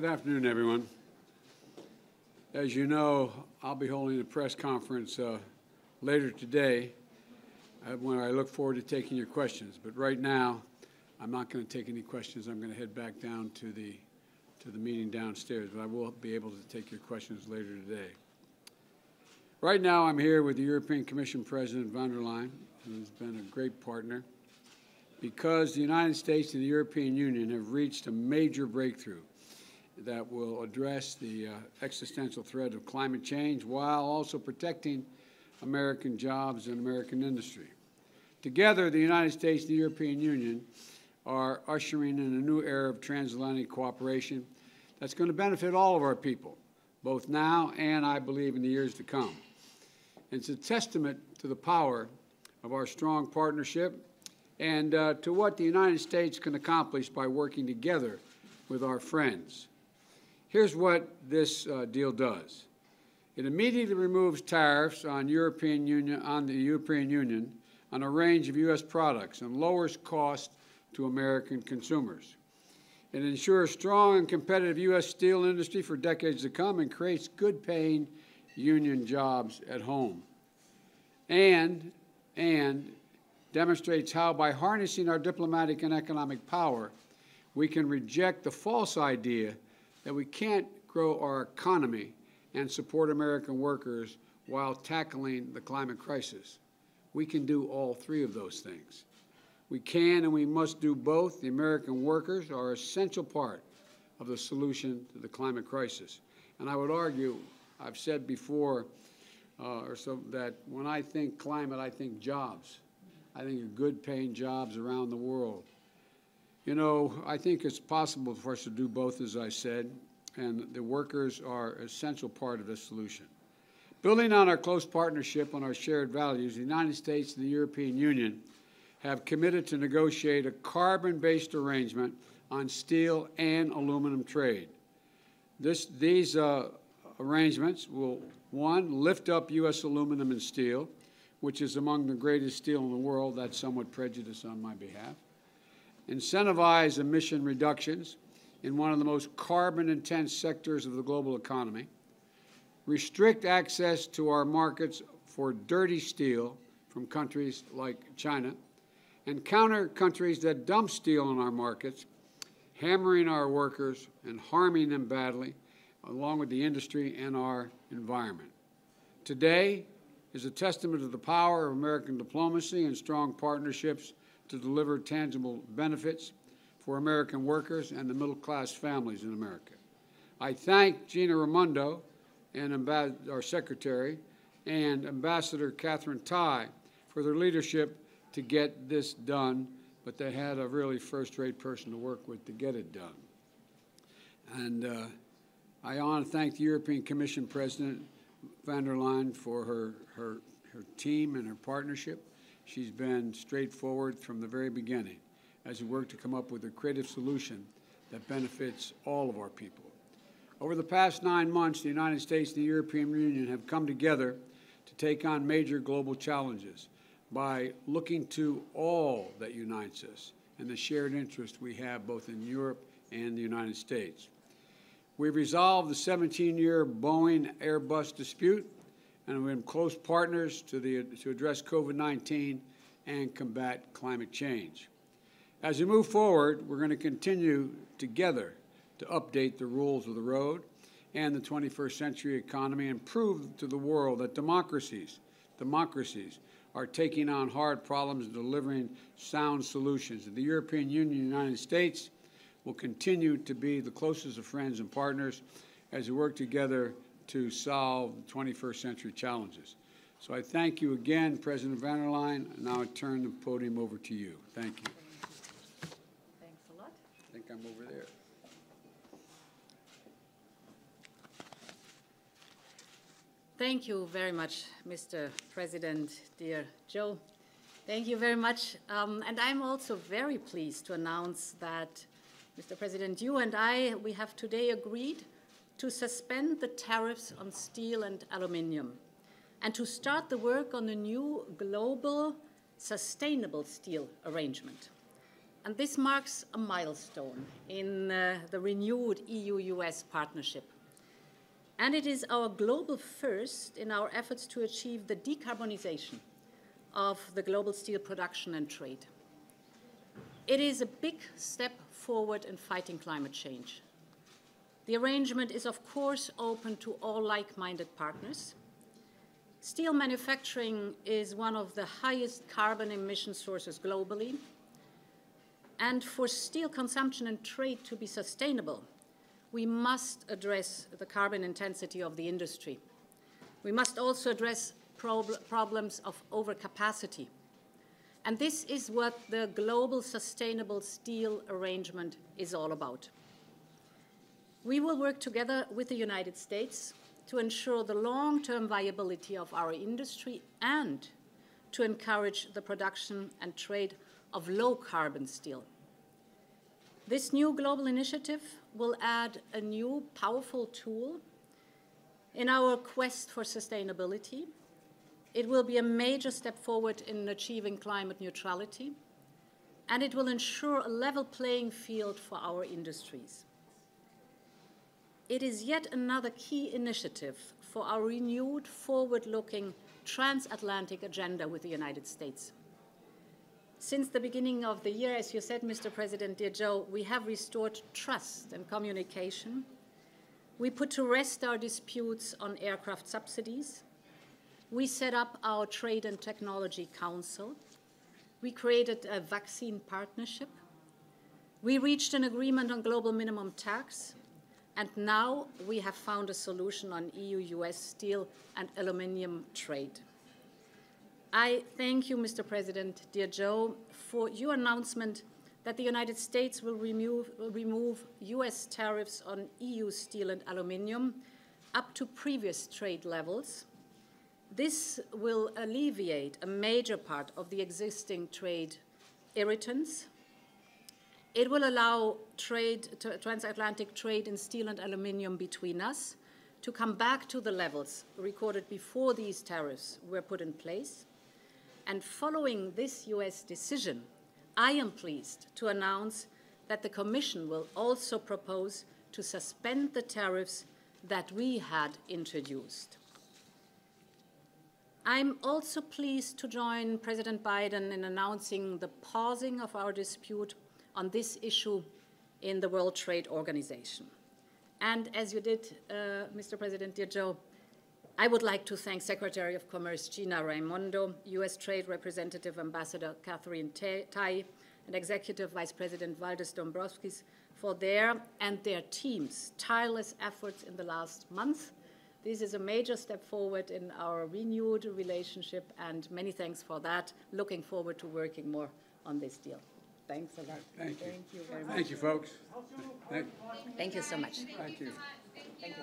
Good afternoon, everyone. As you know, I'll be holding a press conference later today when I look forward to taking your questions. But right now, I'm not going to take any questions. I'm going to head back down to the meeting downstairs, but I will be able to take your questions later today. Right now, I'm here with the European Commission President von der Leyen, who's been a great partner, because the United States and the European Union have reached a major breakthrough that will address the existential threat of climate change while also protecting American jobs and American industry. Together, the United States and the European Union are ushering in a new era of transatlantic cooperation that's going to benefit all of our people, both now and, I believe, in the years to come. And it's a testament to the power of our strong partnership and to what the United States can accomplish by working together with our friends. Here's what this deal does. It immediately removes tariffs on the European Union on a range of U.S. products and lowers costs to American consumers. It ensures strong and competitive U.S. steel industry for decades to come and creates good-paying union jobs at home. And demonstrates how, by harnessing our diplomatic and economic power, we can reject the false idea that we can't grow our economy and support American workers while tackling the climate crisis. We can do all three of those things. We can and we must do both. The American workers are an essential part of the solution to the climate crisis. And I would argue, I've said before, that when I think climate, I think jobs. I think of good-paying jobs around the world. You know, I think it's possible for us to do both, as I said, and the workers are an essential part of this solution. Building on our close partnership on our shared values, the United States and the European Union have committed to negotiate a carbon-based arrangement on steel and aluminum trade. These arrangements will, one, lift up U.S. aluminum and steel, which is among the greatest steel in the world. That's somewhat prejudice on my behalf. Incentivize emission reductions in one of the most carbon-intense sectors of the global economy. Restrict access to our markets for dirty steel from countries like China. And counter countries that dump steel in our markets, hammering our workers and harming them badly, along with the industry and our environment. Today is a testament to the power of American diplomacy and strong partnerships to deliver tangible benefits for American workers and the middle-class families in America. I thank Gina Raimondo, and our Secretary, and Ambassador Catherine Tai for their leadership to get this done, but they had a really first-rate person to work with to get it done. And I want to thank the European Commission President von der Leyen for her team and her partnership. She's been straightforward from the very beginning as we work to come up with a creative solution that benefits all of our people. Over the past 9 months, the United States and the European Union have come together to take on major global challenges by looking to all that unites us and the shared interest we have both in Europe and the United States. We've resolved the 17-year Boeing-Airbus dispute, and we've been close partners to address COVID-19 and combat climate change. As we move forward, we're going to continue together to update the rules of the road and the 21st century economy and prove to the world that democracies are taking on hard problems and delivering sound solutions. And the European Union and the United States will continue to be the closest of friends and partners as we work together to solve the 21st century challenges. So I thank you again, President von der Leyen, and now I turn the podium over to you. Thank you. Thanks a lot. I think I'm over there. Thank you very much, Mr. President, dear Joe. Thank you very much. And I'm also very pleased to announce that, Mr. President, you and we have today agreed to suspend the tariffs on steel and aluminium and to start the work on a new global sustainable steel arrangement. And this marks a milestone in the renewed EU-US partnership. And it is our global first in our efforts to achieve the decarbonization of the global steel production and trade. It is a big step forward in fighting climate change. The arrangement is, of course, open to all like-minded partners. Steel manufacturing is one of the highest carbon emission sources globally. And for steel consumption and trade to be sustainable, we must address the carbon intensity of the industry. We must also address problems of overcapacity. And this is what the Global Sustainable Steel Arrangement is all about. We will work together with the United States to ensure the long-term viability of our industry and to encourage the production and trade of low-carbon steel. This new global initiative will add a new powerful tool in our quest for sustainability. It will be a major step forward in achieving climate neutrality, and it will ensure a level playing field for our industries. It is yet another key initiative for our renewed, forward-looking transatlantic agenda with the United States. Since the beginning of the year, as you said, Mr. President, dear Joe, we have restored trust and communication. We put to rest our disputes on aircraft subsidies. We set up our Trade and Technology Council. We created a vaccine partnership. We reached an agreement on global minimum tax. And now we have found a solution on EU-US steel and aluminium trade. I thank you, Mr. President, dear Joe, for your announcement that the United States will remove US tariffs on EU steel and aluminium up to previous trade levels. This will alleviate a major part of the existing trade irritants. It will allow transatlantic trade in steel and aluminium between us to come back to the levels recorded before these tariffs were put in place. And following this US decision, I am pleased to announce that the Commission will also propose to suspend the tariffs that we had introduced. I'm also pleased to join President Biden in announcing the pausing of our dispute on this issue in the World Trade Organization. And as you did, Mr. President, dear Joe, I would like to thank Secretary of Commerce Gina Raimondo, US Trade Representative Ambassador Catherine Tai, and Executive Vice President Valdis Dombrovskis for their and their team's tireless efforts in the last month. This is a major step forward in our renewed relationship, and many thanks for that. Looking forward to working more on this deal. Thanks a lot. Thank you. Thank you very much. Thank you, folks. Thank you so much. Thank you. Thank you.